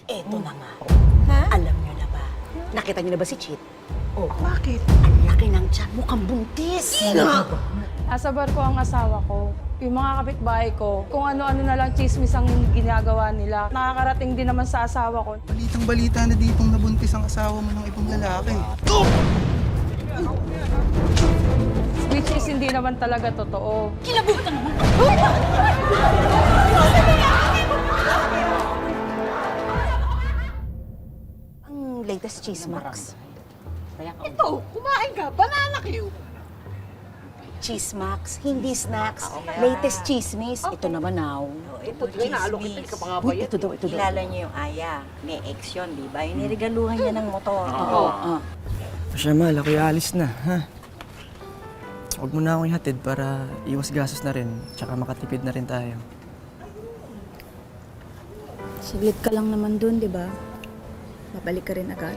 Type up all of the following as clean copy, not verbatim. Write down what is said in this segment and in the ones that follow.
Eto na nga. Ha? Alam niyo na ba? Nakita niyo na ba si Chit? Oh, Bakit? ang laki ng tiyan, mukhang buntis. Nasa bar ko ang asawa ko. Yung mga kapitbahay ko, kung ano-ano na lang chismis ang ginagawa nila. Nakakarating din naman sa asawa ko. Balitang-balita na ditong nabuntis ang asawa mo ng ibang lalaki. Which is hindi naman talaga totoo. Kinabutan naman. Ang latest chismax. Ito, kumain ka. Banana cue. Chismax, hindi snacks. Latest chismis. Ito naman now. Ito, chismis. Ka pa nga ba Uy, yan? ito daw, ito daw. Kilala niyo yung Aya. May ex yun, di ba? Yung niregaluhan niya ng motor. Oo. Siya mal, ako'y alis na, ha? Huwag mo na akong ihatid para iwas gastos na rin, tsaka makatipid na rin tayo. Saglit ka lang naman dun, di ba? Mabalik ka rin agad.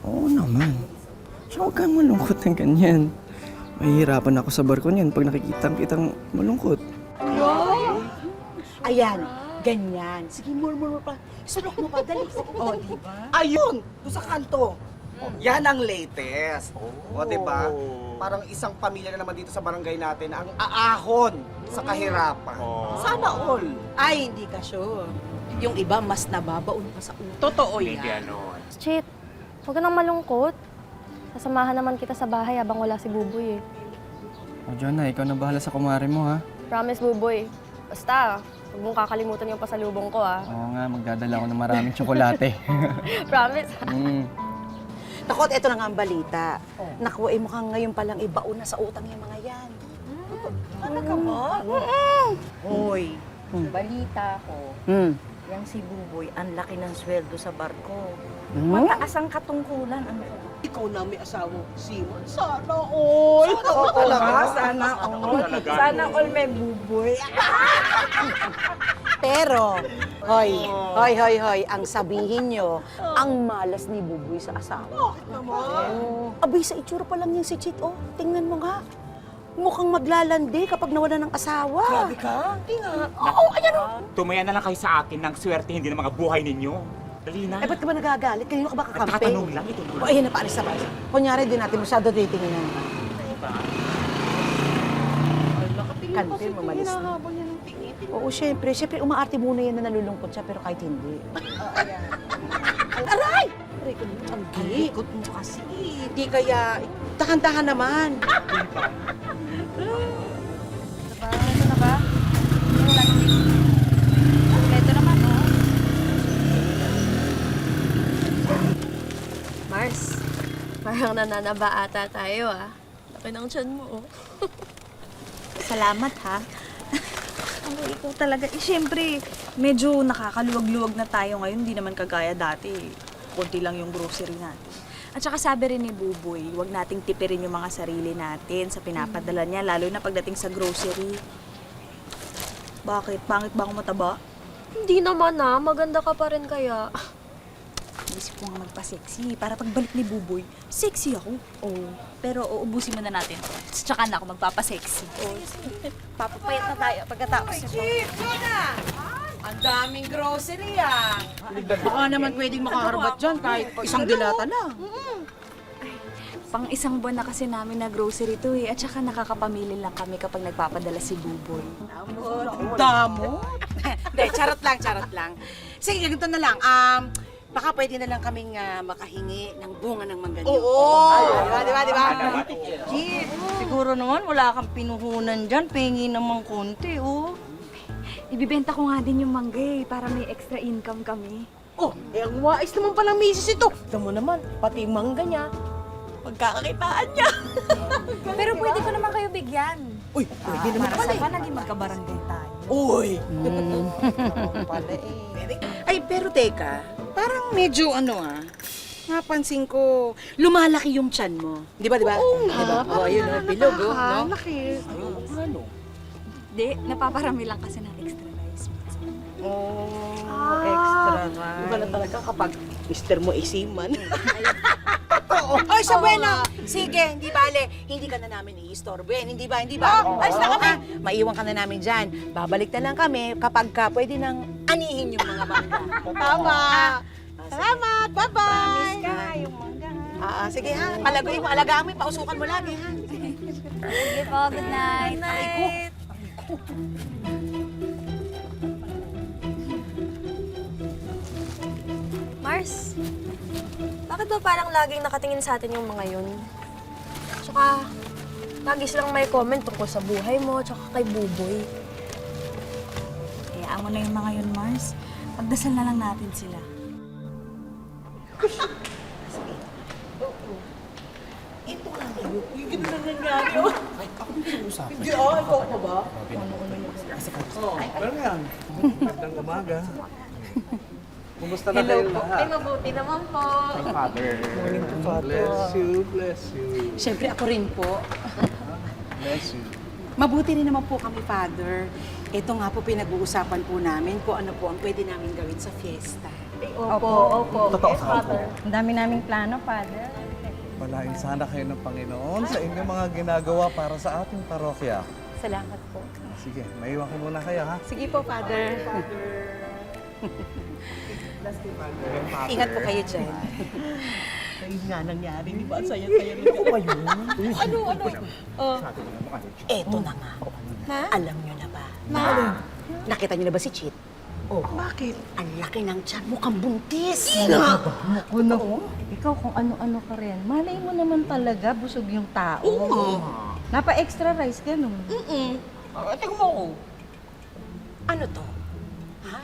Oo naman. Tsaka huwag kang malungkot ng ganyan. Mahihirapan ako sa barko niyan pag nakikitang-kitang malungkot. Ayan, ganyan. Sige, murmur mo pa. Sulok mo pa, dali. Oh, di ba? Ayun! Doon sa kanto. Yan ang latest. O, di ba? Parang isang pamilya na naman dito sa barangay natin ang aahon sa kahirapan. Sana all. Ay, hindi ka sure. Yung iba, mas nababaon pa sa utak. Totoo yan. Chit, huwag ka nang malungkot. Sasamahan naman kita sa bahay habang wala si Buboy eh. O, Jonah, ikaw na bahala sa kumare mo, ha? Promise, Buboy. Basta, huwag mong kakalimutan yung pasalubong ko ah. Oo nga, magdadala ako ng maraming tsokolate. Promise. Nakot, eto na nga ang balita. Naku, eh mukhang ngayon palang ibaon na sa utang yung mga yan. Talaga ba? Hoy, balita ko, Hmm. yung si Buboy, ang laki ng sweldo sa barko. Hmm? Mataas ang katungkulan. Ano ko? Ikaw na may asawa, Simon. Sana all. Sana talaga. Sana all. Sana all may Buboy. Pero, hoy, ang sabihin nyo, ang malas ni Buboy sa asawa. Abay, sa itsura pa lang yung si Chit, oh. Tingnan mo nga. Mukhang maglalandi kapag nawala ng asawa. Grabe ka? Oo, ayan oh. Tumaya na lang kayo sa akin ng swerte, hindi ng mga buhay ninyo. Dali na. Eh, ba't ka ba nagagalit? Kanino ka ba kakampi? Nagtatanong lang ito. O, ayan na, paalis na. Kunyari, di natin masyado titingin na. Kantin, mamalis na. Oo, syempre. Syempre, umaarte muna yan na nalulungkot siya, pero kahit hindi. Aray! Aray ko, Ang Anggi. likot mo kasi. Di kaya, tahan-tahan naman. Ano na ba? Wala nang kompleto naman, no? Mars, parang nananaba ata tayo ah. Laki ng tiyan mo oh. Salamat, ha? Ang ikaw talaga. Eh, syempre, medyo nakakaluwag-luwag na tayo ngayon. Hindi naman kagaya dati. Kunti lang yung grocery natin. At saka sabi rin ni Buboy, huwag nating tipirin yung mga sarili natin sa pinapadala niya, lalo na pagdating sa grocery. Bakit? Pangit ba ako mataba? Hindi naman ah, maganda ka pa rin kaya. Isip ko nga magpa-sexy para pagbalik ni Buboy, sexy ako. Oh. Pero uubusin muna natin. Tsaka na ako magpapa-sexy. Oh. Papapayat na tayo pagkatapos nito. Ang daming grocery ah. Baka naman pwedeng makaharbat dyan kahit isang dilata lang. Pang isang buwan na kasi namin na grocery to eh. At saka nakakapamili lang kami kapag nagpapadala si Buboy. Ang damo. Hindi, charot lang. Sige, ganito na lang. Baka pwede na lang kaming makahingi ng bunga ng mangga niyo. Oo. Di ba? Jeep, siguro naman wala kang pinuhunan dyan. Pengi naman konti, oh. Ibibenta ko nga din yung mangga eh, para may extra income kami. Oh, eh ang wais naman palang misis ito. Ito mo naman, pati yung mangga niya. Pagkakakitaan niya. Pero pwede ko naman kayo bigyan. Uy, pwede naman Para pala sa eh. pa naging magkabarangay tayo. Uy. Pala eh. Ay, pero teka, parang medyo napansin ko, lumalaki yung tiyan mo. Di ba? Oo nga. Oh, ayun, bilog, no? Laki. Di, napaparami lang kasi ng extra rice. Extra Iba na talaga kapag mister mo isiman. Oy, sa buena! Sige, hindi bale. Hindi ka na namin i-istorben. Hindi ba? Alis na kami. Maiwan ka na namin dyan. Babalik na lang kami kapag ka pwede nang anihin yung mga mangga. Tama. Salamat. Bye-bye. Yung mangga. Sige ha. Palagoy mo, alagaan mo, pausukan mo lagi ha. Sige po, good night. Mars, bakit ba parang laging nakatingin sa atin yung mga yun? Tsaka, lagi silang may comment tungkol sa buhay mo, tsaka kay Buboy. Hayaan mo na yung mga yun, Mars. Pagdasal na lang natin sila. Kumusta na kayo lahat? mabuti naman po. Bless you, bless you. Siyempre ako rin po. Bless you. Mabuti rin naman po kami, Father. Ito nga po pinag-uusapan po namin kung ano po ang pwede namin gawin sa fiesta. Opo. Totoo Yes, Father. Ang dami naming plano, Father. Palain sana kayo ng Panginoon sa inyong mga ginagawa para sa ating parokya. Salamat po. Sige, maiwan ko muna kayo ha. Sige po, Father. Ingat po kayo dyan. Ayun nga nangyari, di ba? Saya-saya rin ako kayo. Ano? Eto na nga. Alam nyo na ba? Nakita nyo na ba si Chit? Bakit? Ang laki ng tiyan, mukhang buntis. Ikaw kung ano-ano ka rin. Malay mo naman talaga, busog yung tao. Napa-extra rice, ganun. Tingnan mo ako. Ano to? Ha?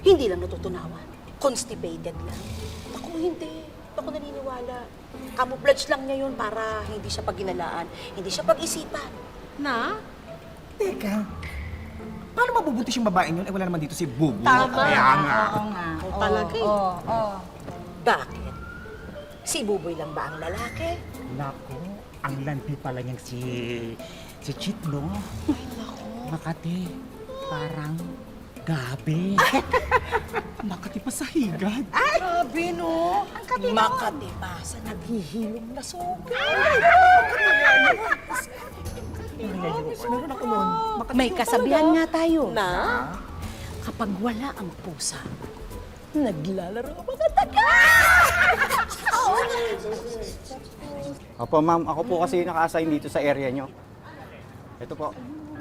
Hindi lang natutunawan. Constipated lang. Ako hindi. Ako naniniwala. Camouflage lang niya yun para hindi siya paginalaan, hindi siya pag-isipan. Na? Teka, paano mabubuntis yung babaeng yun? Eh, wala naman dito si Bubu. Kaya nga. Oo nga. Talaga eh. Oo. Bakit? Si Buboy lang ba ang lalaki? Nako, ang landi pala niyang si Chit, no? Ay, nako. Makati, parang gabi. Makati pa sa higad. Grabe, no? Makatibasa, naghihilom na sugat. Meron ako nun. May kasabihan nga tayo. Na? Kapag wala ang pusa, naglalaro ang mga daga. Opo, ma'am. Ako po kasi naka-assign dito sa area nyo. Ito po.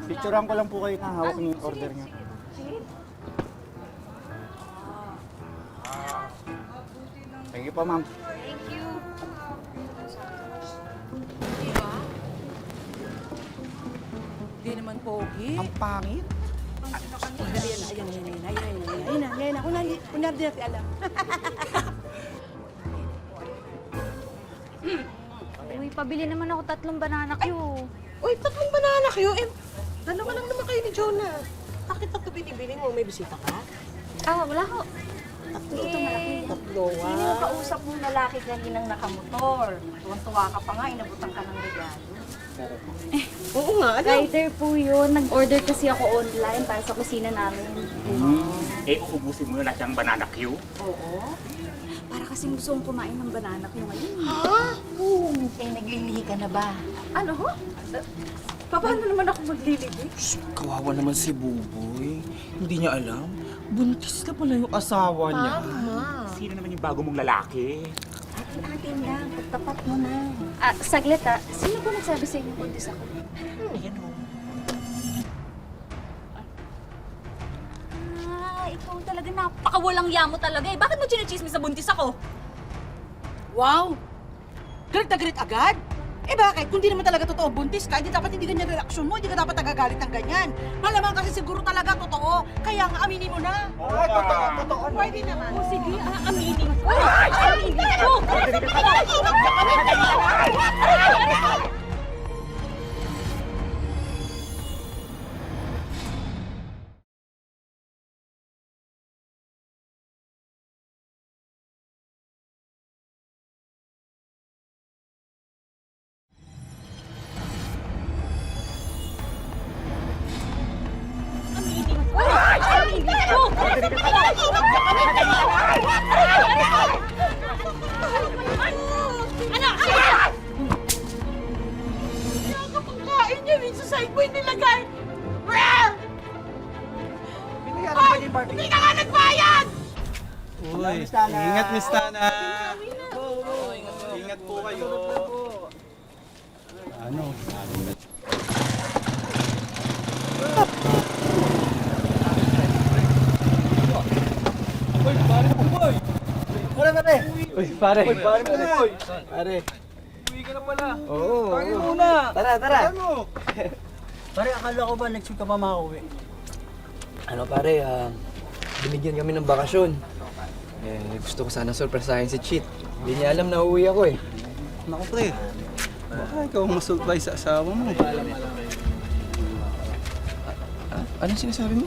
Picturean ko lang po kayo na hawak niyo yung order nyo. Thank you po, ma'am. Hindi naman pogi. Ang pangit. Ayan na. Kunwari di natin alam. Uy, pabili naman ako 3 banana Q. Uy, 3 banana kayo. Dalawa lang naman kayo ni Jonah. Bakit 3 binibili mo? May bisita ka? Wala ko. Ito malaki. 3, Sino yung kausap mong lalaki kaninang nakamotor? Tuwan-tuwa ka pa nga, inabutan ka ng regalo. Oo nga, Rider po yun. Nag-order kasi ako online para sa kusina namin. Eh, uubusin mo na lahat yung banana Q. Para kasing gusto kong kumain ng banana ko ngayon. Naglilihi ka na ba? Ano ho? Paano naman ako maglilibig? Kawawa naman si Buboy. Hindi niya alam. Buntis na pala yung asawa niya. Sino naman yung bago mong lalaki? Atin lang, pagtapat mo na. Saglit sino po nagsabi sa inyo buntis ako? Ikaw talaga napakawalang yamo talaga eh. Bakit mo chinichismis sa buntis ako? Wow! Galit na galit agad? Eh bakit? Kung di naman talaga totoo buntis ka, hindi dapat hindi ganyan reaksyon mo, hindi ka dapat nagagalit ng ganyan. Malamang kasi siguro talaga totoo, kaya nga aminin mo na. Oo, totoo. Pwede naman. O sige, aminin ko. Binayaran ba niya Hindi ka nga nagbayad! Uy, ingat, Miss Tana. Ingat po kayo. Ano? Uy, pare. Pare. Uwi ka na pala. Oo. Pagin muna. Tara, tara. Ano? Pare, akala ko ba next week ka pa makauwi? Ano pare, binigyan kami ng bakasyon. Gusto ko sana surpresahin si Cheat. Hindi niya alam na uuwi ako eh. Naku pre, baka ikaw ang masurprise sa asawa mo. Anong sinasabi mo?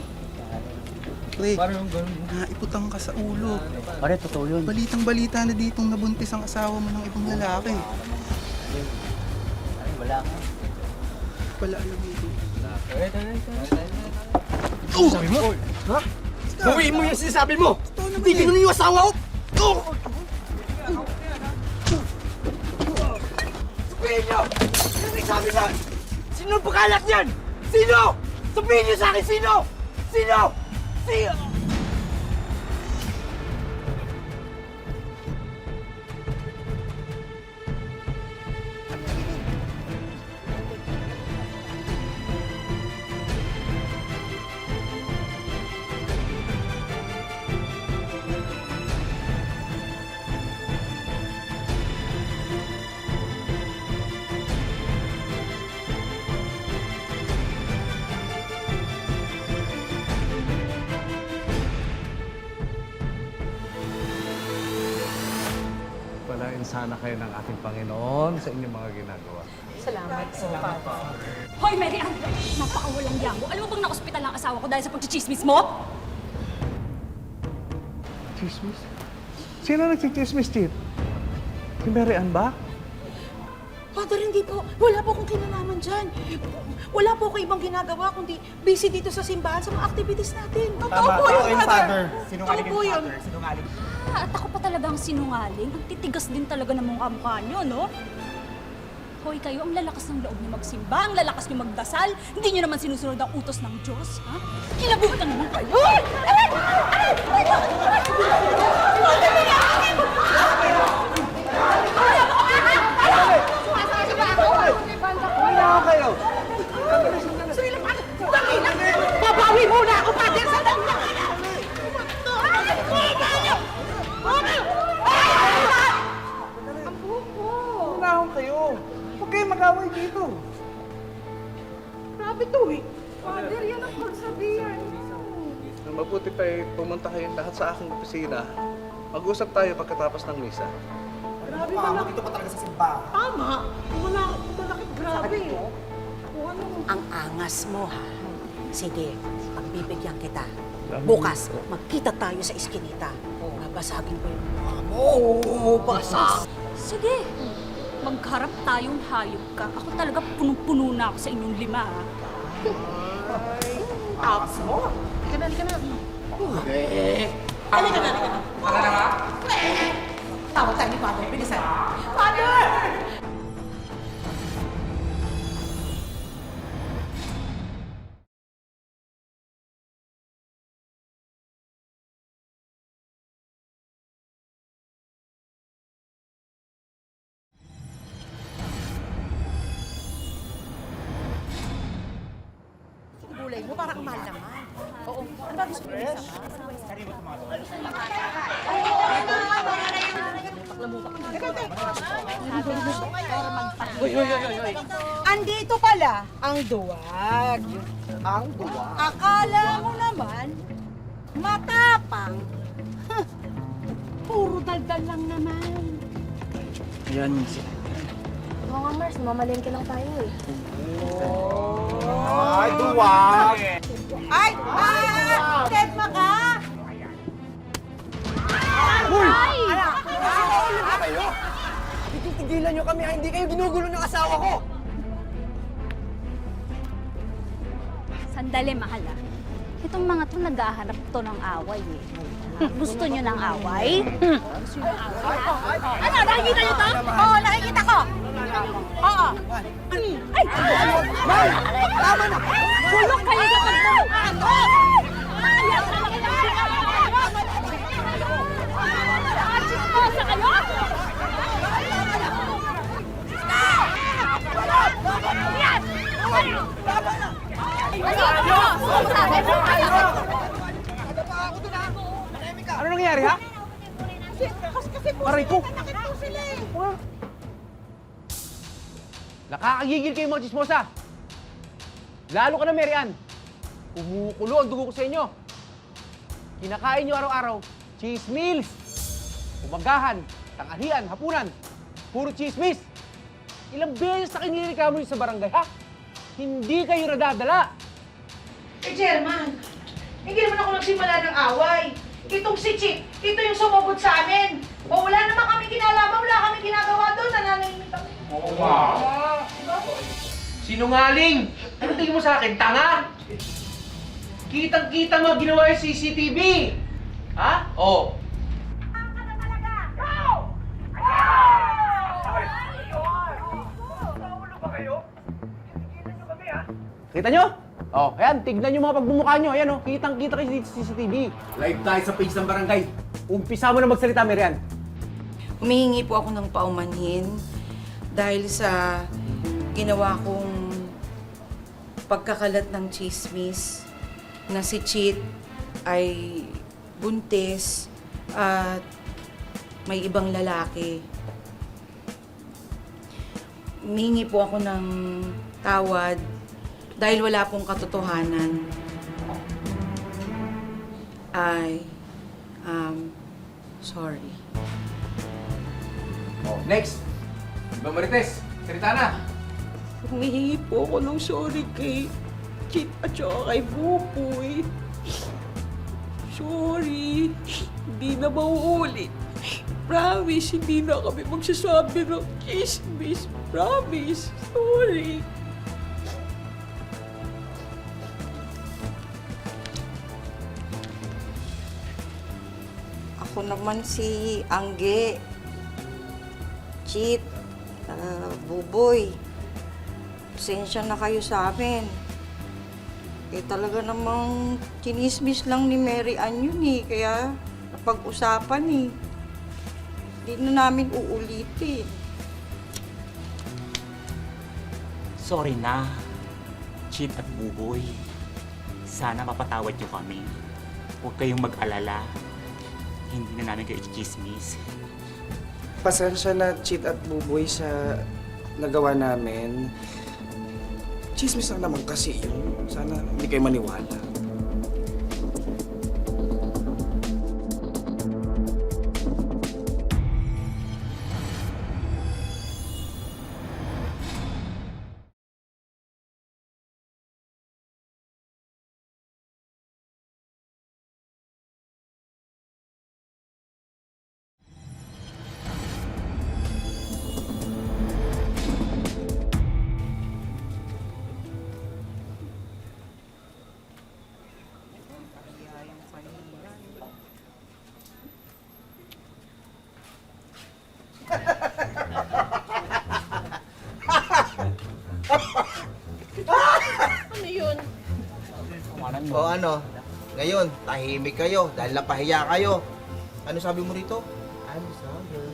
Pre, naiputang ka sa ulo. Pare, totoo yun. Balitang-balita na ditong nabuntis ang asawa mo ng ibang lalaki. Wala ka. Wala alam mo ito. Sabi mo? Ha? Bawiin mo yung sinasabi mo! Hindi ganun yung asawa ko! Sabihin niyo! Ano nagsabi na? Sino ang pagkalat niyan? Sino? Sabihin niyo sa akin sino? Sino? Sino? Palain sana kayo ng ating Panginoon sa inyong mga ginagawa. Hoy, Mary Ann! Napakawalang yan mo. Alam mo bang na-ospital ang asawa ko dahil sa pagchichismis mo? Chismis? Sino nagchichismis, Chip? Si Mary Ann ba? Father, hindi po. Wala po akong kinalaman dyan. Wala po ako ibang ginagawa kundi busy dito sa simbahan sa mga activities natin. Totoo po yun, Father. Sinungaling Totoo po yung yun. father. Sinungaling. At ako pa talagang sinungaling. Ang titigas din talaga ng mukha nyo, no? Hoy, kayo, ang lalakas ng loob niyo magsimba, ang lalakas niyo magdasal. Hindi niyo naman sinusunod ang utos ng Diyos, ha? Kilabutan naman kayo! Babawi muna ako, Father, sa dami! Unahon kayo. Huwag kayo mag-away dito. Grabe to eh. Father, yan ang pagsabihan. Mabuti pa pumunta kayong lahat sa aking opisina. Mag-usap tayo pagkatapos ng misa. Grabe Mukha mo dito pa talaga sa simbahan. Tama. Malaki, grabe. Ang angas mo, ha? Sige, pagbibigyan kita. Bukas, magkita tayo sa iskinita. Babasagin ko yung mukha mo. Basa! Sige, magharap tayong hayop ka. Ako talaga punong-puno na ako sa inyong lima, ha? Angas mo. Halika na. Halika na. Tawag tayo ni Father. Bilisan. Father! Gulay mo, parang mahal naman. Oo. Ano ba gusto mo isa ba? Andito pala ang duwag. Ang duwa. Akala mo naman, matapang. Huh. Puro daldal lang naman. Yan, Minsan. Oo nga, Mars. Mamalengke lang tayo eh. Ay, duwag! Ay! Tegma ka! Uy! Kayo? Titigilan nyo kami, hindi kayo ginugulo ng asawa ko! Sandali, mahal, ah. Itong mga to naghahanap to ng away, eh. Gusto nyo ng away? Gusto nyo ng away? Ano, nakikita nyo to? Oo, nakikita ko! Oo! Ay! Tama na! Bulok kayo sa pagmumukha ko! Ano nangyari, ha? Aray ko! Nakakagigil kayo mga chismosa! Lalo ka na, Mary Ann! Kumukulo ang dugo ko sa inyo! Kinakain nyo araw-araw, chismils! Umagahan, tanghalian, hapunan, puro chismis! Ilang beses na kinilireklamo nyo sa barangay, ha? Hindi kayo nadadala! German, hindi naman ako nagsimula ng away. Itong si Chip, ito yung sumubot sa amin. O wala naman kami kinalaman, wala kami ginagawa doon, nananahimik kami. Oo nga. Sinungaling! Ano tingin mo sa akin? Tanga? Kitang-kita mo ginawa yung CCTV! Ha? Oo. Kita nyo? Oh, ayan, tignan nyo mga pagbumukha nyo. Ayan, oh, kitang-kita kayo sa CCTV. Live tayo sa page ng barangay. Umpisa mo na magsalita, Merian. Humihingi po ako ng paumanhin dahil sa ginawa kong pagkakalat ng chismis na si Chit ay buntis at may ibang lalaki. Humihingi po ako ng tawad dahil wala pong katotohanan. I am sorry. Oh, next. Iba Marites, salita na. Humihingi po ako ng sorry kay Chit at saka kay Buboy. Sorry. Hindi na mauulit. Promise, hindi na kami magsasabi ng chismis. Promise. Sorry. Ako naman si Angge. Chit. Buboy. Pasensya na kayo sa amin. Talaga namang chinismis lang ni Mary Ann yun kaya napag-usapan Hindi na namin uulitin. Sorry na, Chit at Buboy. Sana mapatawad niyo kami. Huwag kayong mag-alala. Hindi na namin kayo chismis. Pasensya na, Chit at Buboy, sa nagawa namin. Chismis lang naman kasi yun. Sana hindi kayo maniwala. O ano? Ngayon, tahimik kayo dahil napahiya kayo. Ano sabi mo rito? I'm sorry.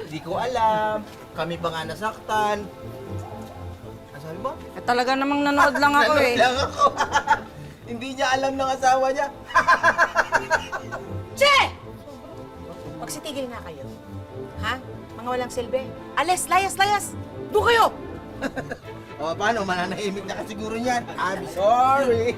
Di ko alam. Kami pa nga nasaktan. Ano sabi mo? Talaga namang nanood lang ako Nanood lang ako. Hindi niya alam ng asawa niya. Che! Magsitigil na kayo. Ha? Mga walang silbi. Alis, layas, layas! Doon kayo! O paano? Mananahimik na ka siguro niyan. I'm sorry.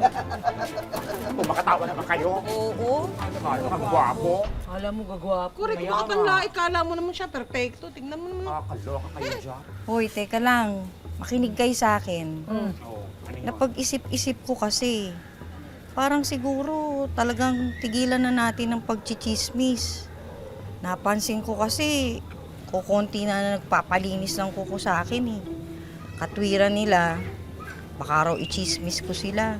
Kung makatawa naman kayo. Oo. Ano kang gwapo? Kala mo gagwapo. Correct, bakit ang laik? Kala mo naman siya perfecto. Tingnan mo naman. Nakakaloka kayo dyan. Hoy, teka lang. Makinig kayo sa akin. Oh, ano yun? Napag-isip-isip ko kasi. Parang siguro talagang tigilan na natin ang pagchichismis. Napansin ko kasi kukunti na nagpapalinis ng kuko sa akin Katwiran nila, baka raw i-chismis ko sila.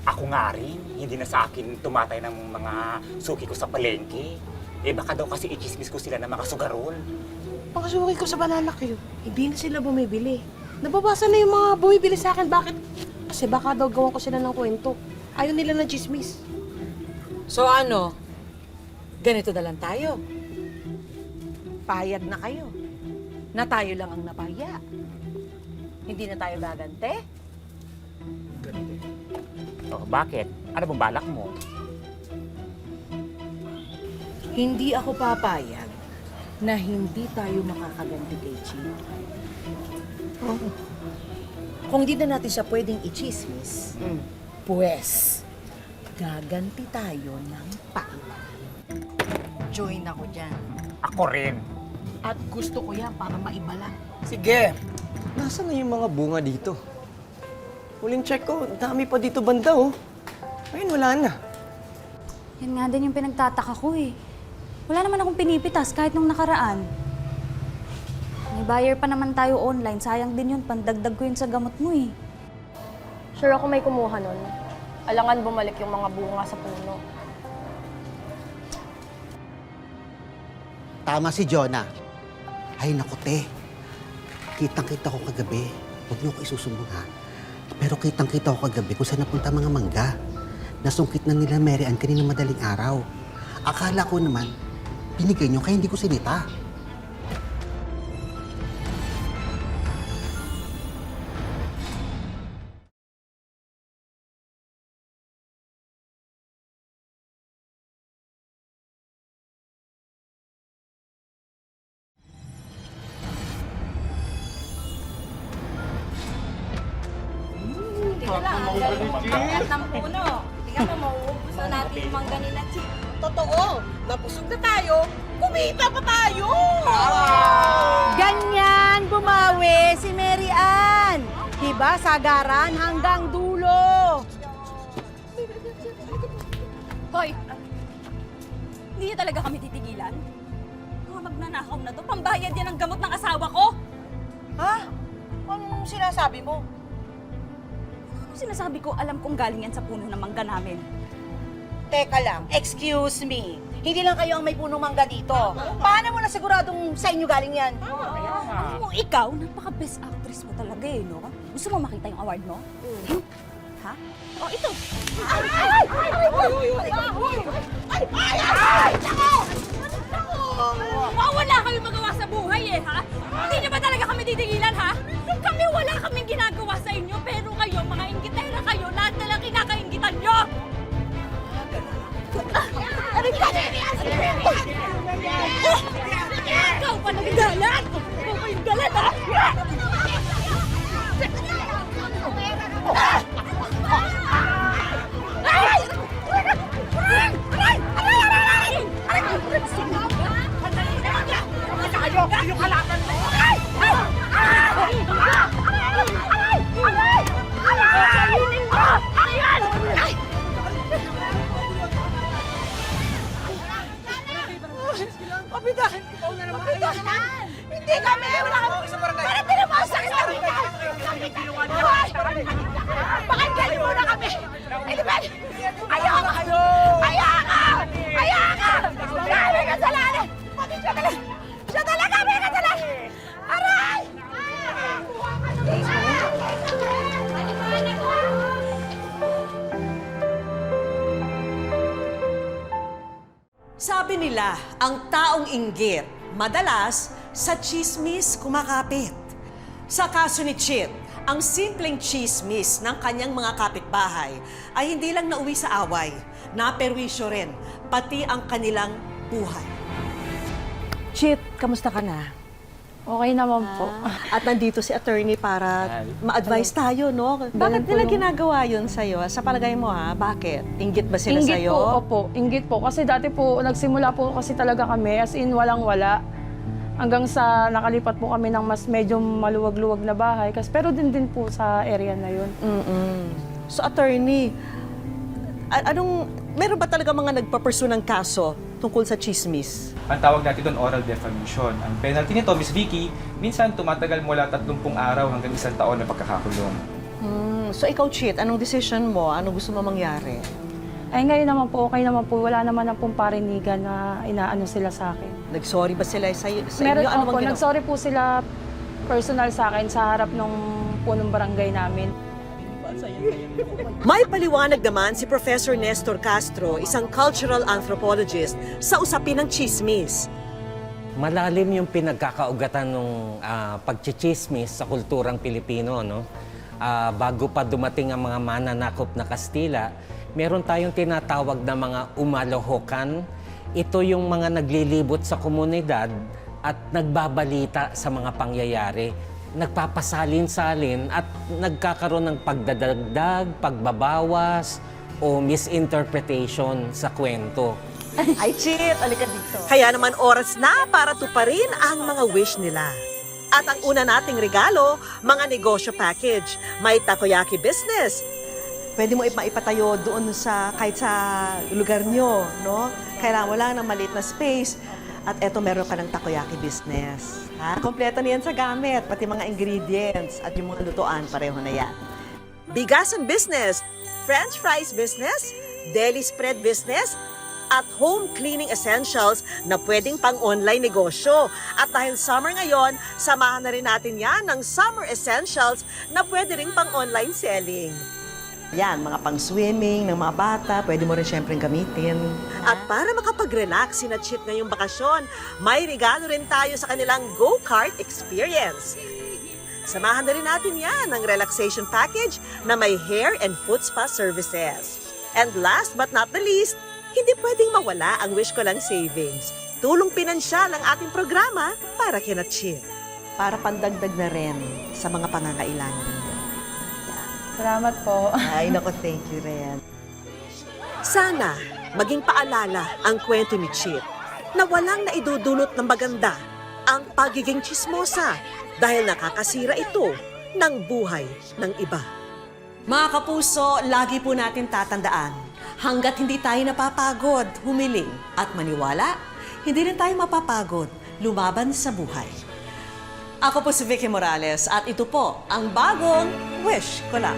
Ako nga rin. Hindi na sa akin tumatay ng mga suki ko sa palengke. Baka daw kasi i-chismis ko sila ng mga sugarol. Pakasuki ko sa banana kayo. Hindi na sila bumibili. Nababasa na yung mga bumibili sa akin. Bakit? Kasi baka daw gawan ko sila ng kwento. Ayaw nila ng chismis. So ano? Ganito na lang tayo. Payag na kayo. Na tayo lang ang napaya. Hindi na tayo gagante. Oh, bakit? Ano bang balak mo? Hindi ako papayag na hindi tayo makakaganti kay Chino. Kung di na natin siya pwedeng i-chismis, pues, gaganti tayo ng pakita. Join ako dyan. Ako rin. At gusto ko yan para maibala. Sige! Nasaan na yung mga bunga dito? Huling check ko, dami pa dito banda oh. Ayun, wala na. Yan nga din yung pinagtataka ko eh. Wala naman akong pinipitas kahit nung nakaraan. May buyer pa naman tayo online. Sayang din yun, pandagdag ko yun sa gamot mo eh. Sure ako may kumuha nun. Alangan bumalik yung mga bunga sa puno. Tama si Jonah. Ay, naku, te. Kitang-kita ko kagabi. Huwag niyo ko isusumbong, ha? Pero kitang-kita ko kagabi kung saan napunta mga mangga. Nasungkit na nila Mary Ann kanina madaling araw. Akala ko naman, binigay niyo kaya hindi ko sinita. Ang ng puno. Tingnan mo, mauubos na natin yung mangga nila, Chip. Totoo! Napusog na tayo, kumita pa tayo! Ganyan bumawi si Mary Ann. Diba, sagaran hanggang dulo. Hoy! Hindi niyo talaga kami titigilan? Mga magnanakaw na to, pambayad yan ang gamot ng asawa ko! Ha? Anong sinasabi mo? Ano sinasabi ko, alam kong galing yan sa puno ng mangga namin. Teka lang, excuse me. Hindi lang kayo ang may punong mangga dito. Paano mo na siguradong sa inyo galing yan? Alam mo, ikaw, napaka-best actress mo talaga eh, no? Gusto mo makita yung award mo? Ha? Oh, ito! Wala kayong magawa sa buhay eh, ha? Hindi niyo ba talaga kami titigilan, ha? Kami wala kaming ginagawa sa inyo, pero kayo, mga inggitera kayo, lahat na lang kinakainggitan niyo! Ikaw pa nang galat! Ikaw pa yung galat, ha? Kapitan! Kapitan! Hindi kami! Wala kami sa barangay! Para pinamasa ka namin! Bakit galing muna kami? Edibel! Ayaka! Ayaka! Ayaka! Dami kasalanan! Pati siya talaga! Siya talaga may kasalanan! Aray! Sabi nila, ang taong inggit, madalas sa chismis kumakapit. Sa kaso ni Chit, ang simpleng chismis ng kanyang mga kapitbahay ay hindi lang nauwi sa away, naperwisyo rin, pati ang kanilang buhay. Chit, kamusta ka na? Okay naman po. At nandito si attorney para ma-advise tayo, no? Bakit nila ginagawa yun sa'yo? Sa palagay mo, ha? Bakit? Inggit ba sila Inggit sa'yo? po, opo. Inggit po. Kasi dati po, nagsimula po kasi talaga kami, as in walang-wala. Hanggang sa nakalipat po kami ng mas medyo maluwag-luwag na bahay. Pero din po sa area na yun. So, attorney, meron ba talaga mga nagpapursue ng kaso tungkol sa chismis? Ang tawag natin doon oral defamation. Ang penalty nito, Miss Vicky, minsan tumatagal mula 30 araw hanggang 1 taon na pagkakakulong. So ikaw, Chit, anong decision mo? Ano gusto mo mangyari? Ay ngayon naman po, okay naman po. Wala naman na pong parinigan na inaano sila sa akin. Nag-sorry ba sila sa Meron inyo? Ano po, nag-sorry po sila personal sa akin sa harap ng punong barangay namin. May paliwanag naman si Professor Nestor Castro, isang cultural anthropologist, sa usapin ng chismis. Malalim yung pinagkakaugatan ng pagchichismis sa kulturang Pilipino, no? Bago pa dumating ang mga mananakop na Kastila, meron tayong tinatawag na mga umalohokan. Ito yung mga naglilibot sa komunidad at nagbabalita sa mga pangyayari. Nagpapasalin-salin at nagkakaroon ng pagdadagdag, pagbabawas o misinterpretation sa kwento. Ay, Chit, alika dito. Kaya naman oras na para tuparin ang mga wish nila. At ang una nating regalo, mga negosyo package. May takoyaki business. Pwede mo maipatayo doon kahit sa lugar nyo, no? Kailangan mo lang ng maliit na space. At eto, meron ka ng takoyaki business. Ha? Kompleto na yan sa gamit, pati mga ingredients at yung mga lutuan, pareho na yan. Bigasan business, French fries business, deli spread business, at home cleaning essentials na pwedeng pang-online negosyo. At dahil summer ngayon, samahan na rin natin yan ng summer essentials na pwede rin pang-online selling. Yan, mga pang-swimming ng mga bata, pwede mo rin syempre gamitin. At para makapag-relax sina Chit ngayong bakasyon, may regalo rin tayo sa kanilang go-kart experience. Samahan na rin natin yan ng relaxation package na may hair and foot spa services. And last but not the least, hindi pwedeng mawala ang Wish Ko Lang Savings. Tulong pinansyal ang ating programa para kina Chit. Para pandagdag na rin sa mga pangangailangan. Salamat po. Ay, naku, thank you rin. Sana maging paalala ang kwento ni Chit na walang naidudulot ng maganda ang pagiging chismosa dahil nakakasira ito ng buhay ng iba. Mga kapuso, lagi po natin tatandaan, hanggat hindi tayo napapagod, humiling at maniwala, hindi rin tayo mapapagod, lumaban sa buhay. Ako po si Vicky Morales at ito po ang bagong Wish Ko Lang.